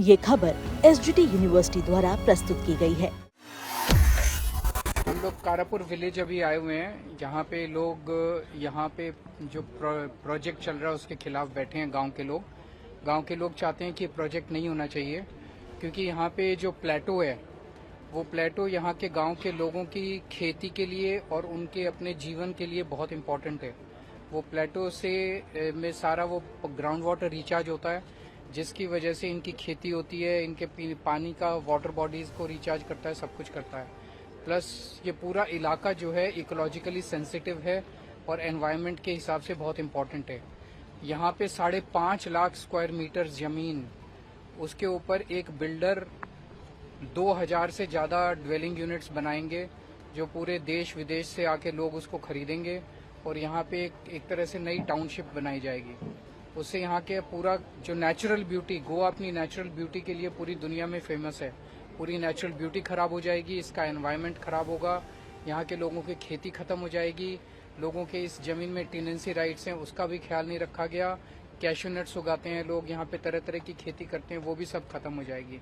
ये खबर SGT university द्वारा प्रस्तुत की गई है। हम लोग कारापुर विलेज अभी आए हुए हैं, जहाँ पे लोग यहाँ पे जो प्रोजेक्ट चल रहा है उसके खिलाफ बैठे हैं। गांव के लोग चाहते हैं कि प्रोजेक्ट नहीं होना चाहिए, क्योंकि यहाँ पे जो प्लेटो है वो प्लेटो यहाँ के गांव के लोगों की खेती के लिए और उनके अपने जीवन के लिए बहुत इम्पोर्टेंट है। वो प्लेटो से में सारा वो ग्राउंड वाटर रिचार्ज होता है, जिसकी वजह से इनकी खेती होती है, इनके पानी का वाटर बॉडीज को रिचार्ज करता है, सब कुछ करता है। प्लस ये पूरा इलाका जो है इकोलॉजिकली सेंसिटिव है और एनवायरनमेंट के हिसाब से बहुत इम्पोर्टेंट है। यहाँ पे 5.5 लाख स्क्वायर मीटर जमीन, उसके ऊपर एक बिल्डर 2000 से ज़्यादा ड्वेलिंग यूनिट्स बनाएंगे, जो पूरे देश विदेश से आके लोग उसको खरीदेंगे और यहाँ पे एक तरह से नई टाउनशिप बनाई जाएगी। उससे यहाँ के पूरा जो नेचुरल ब्यूटी, गोवा अपनी नेचुरल ब्यूटी के लिए पूरी दुनिया में फेमस है, पूरी नेचुरल ब्यूटी खराब हो जाएगी, इसका एनवायरनमेंट खराब होगा, यहाँ के लोगों की खेती खत्म हो जाएगी, लोगों के इस जमीन में टेनेंसी राइट्स हैं उसका भी ख्याल नहीं रखा गया, कैशू नट्स उगाते हैं लोग, यहाँ पे तरह तरह की खेती करते हैं, वो भी सब खत्म हो जाएगी।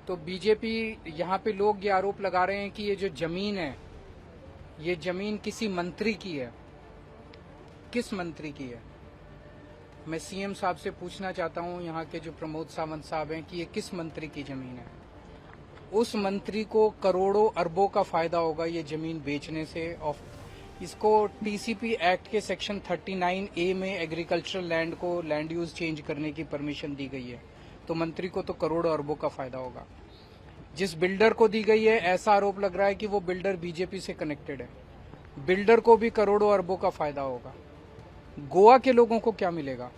तो बीजेपी यहाँ पे लोग ये आरोप लगा रहे हैं कि ये जो जमीन है ये जमीन किसी मंत्री की है। किस मंत्री की है? मैं सीएम साहब से पूछना चाहता हूँ, यहाँ के जो प्रमोद सावंत साहब हैं, कि ये किस मंत्री की जमीन है। उस मंत्री को करोड़ों अरबों का फायदा होगा ये जमीन बेचने से। इसको टीसीपी एक्ट के सेक्शन 39A में एग्रीकल्चरल लैंड को लैंड यूज चेंज करने की परमिशन दी गई है, तो मंत्री को तो करोड़ों अरबों का फायदा होगा। जिस बिल्डर को दी गई है, ऐसा आरोप लग रहा है कि वो बिल्डर बीजेपी से कनेक्टेड है, बिल्डर को भी करोड़ों अरबों का फायदा होगा। गोवा के लोगों को क्या मिलेगा?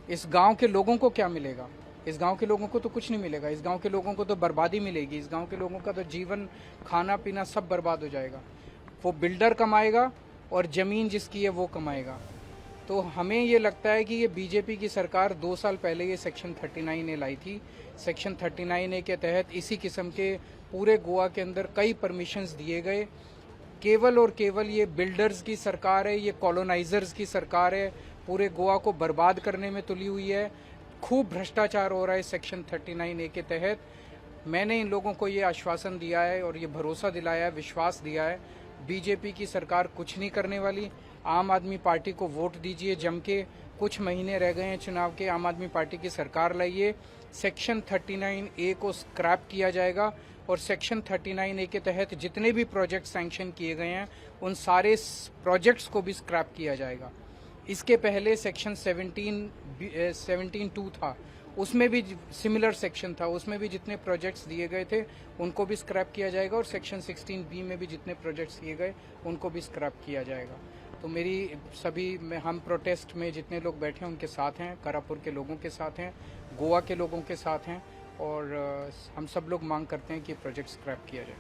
इस गांव के लोगों को क्या मिलेगा? इस गांव के लोगों को तो कुछ नहीं मिलेगा। इस गांव के लोगों को तो बर्बादी मिलेगी। इस गांव के लोगों का तो जीवन, खाना पीना सब बर्बाद हो जाएगा। वो बिल्डर कमाएगा और जमीन जिसकी है वो कमाएगा। तो हमें ये लगता है कि ये बीजेपी की सरकार 2 साल पहले ये सेक्शन 39A लाई थी। सेक्शन 39A के तहत इसी किस्म के पूरे गोवा के अंदर कई परमिशंस दिए गए। केवल और केवल ये बिल्डर्स की सरकार है, ये कॉलोनाइजर्स की सरकार है, पूरे गोवा को बर्बाद करने में तुली हुई है। खूब भ्रष्टाचार हो रहा है सेक्शन 39A के तहत। मैंने इन लोगों को ये आश्वासन दिया है और ये भरोसा दिलाया है, विश्वास दिया है, बीजेपी की सरकार कुछ नहीं करने वाली। आम आदमी पार्टी को वोट दीजिए जम के, कुछ महीने रह गए हैं चुनाव के, आम आदमी पार्टी की सरकार लाइए। सेक्शन 39A को स्क्रैप किया जाएगा और सेक्शन 39A के तहत जितने भी प्रोजेक्ट सैंक्शन किए गए हैं उन सारे प्रोजेक्ट्स को भी स्क्रैप किया जाएगा। इसके पहले सेक्शन 17(2) था, उसमें भी सिमिलर सेक्शन था, उसमें भी जितने प्रोजेक्ट्स दिए गए थे उनको भी स्क्रैप किया जाएगा और सेक्शन 16B में भी जितने प्रोजेक्ट्स दिए गए उनको भी स्क्रैप किया जाएगा। तो हम प्रोटेस्ट में जितने लोग बैठे हैं उनके साथ हैं, कारापुर के लोगों के साथ हैं, गोवा के लोगों के साथ हैं और हम सब लोग मांग करते हैं कि प्रोजेक्ट स्क्रैप किया जाए।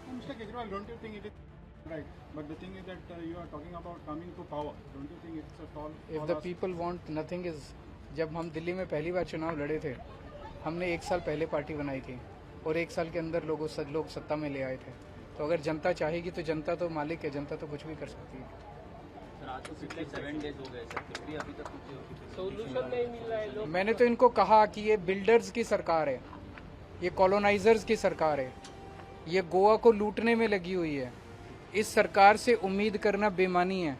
Right, but the thing is that you are talking about coming to power. Don't you think it's a tall? If the people want, nothing is. जब हम दिल्ली में पहली बार चुनाव लड़े थे, हमने 1 साल पहले पार्टी बनाई थी और 1 साल के अंदर लोग सत्ता में ले आए थे। तो अगर जनता चाहेगी तो जनता तो मालिक है, जनता तो कुछ भी कर सकती है। सर, आज तो पिछले 7 डेज हो गए सर, फिर भी अभी तक कुछ सोल्यूशन नहीं मिल रहा है। मैंने तो इनको कहा कि ये बिल्डर्स की सरकार है, ये कॉलोनाइजर्स की सरकार है, ये गोवा को लूटने में लगी हुई है। इस सरकार से उम्मीद करना बेमानी है।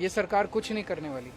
ये सरकार कुछ नहीं करने वाली।